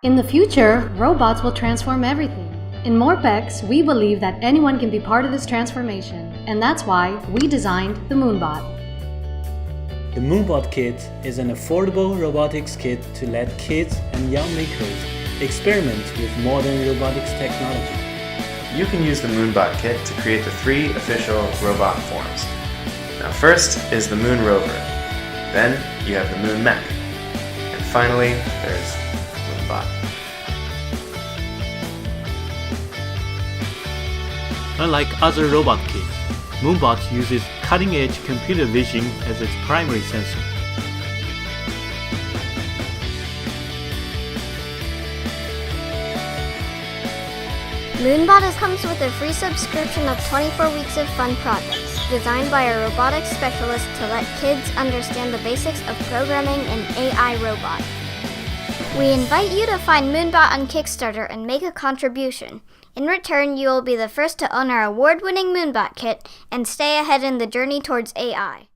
In the future, robots will transform everything. In MoonBot, we believe that anyone can be part of this transformation, and that's why we designed the MoonBot. The MoonBot Kit is an affordable robotics kit to let kids and young makers experiment with modern robotics technology. You can use the MoonBot Kit to create the 3 official robot forms. Now first is the Moon Rover, then you have the Moon Mech, and finally there's MoonBot. Unlike other robot kits, MoonBot uses cutting-edge computer vision as its primary sensor. MoonBot comes with a free subscription of 24 weeks of fun projects, designed by a robotics specialist to let kids understand the basics of programming an AI robot. We invite you to find MoonBot on Kickstarter and make a contribution. In return, you will be the first to own our award-winning MoonBot Kit and stay ahead in the journey towards AI.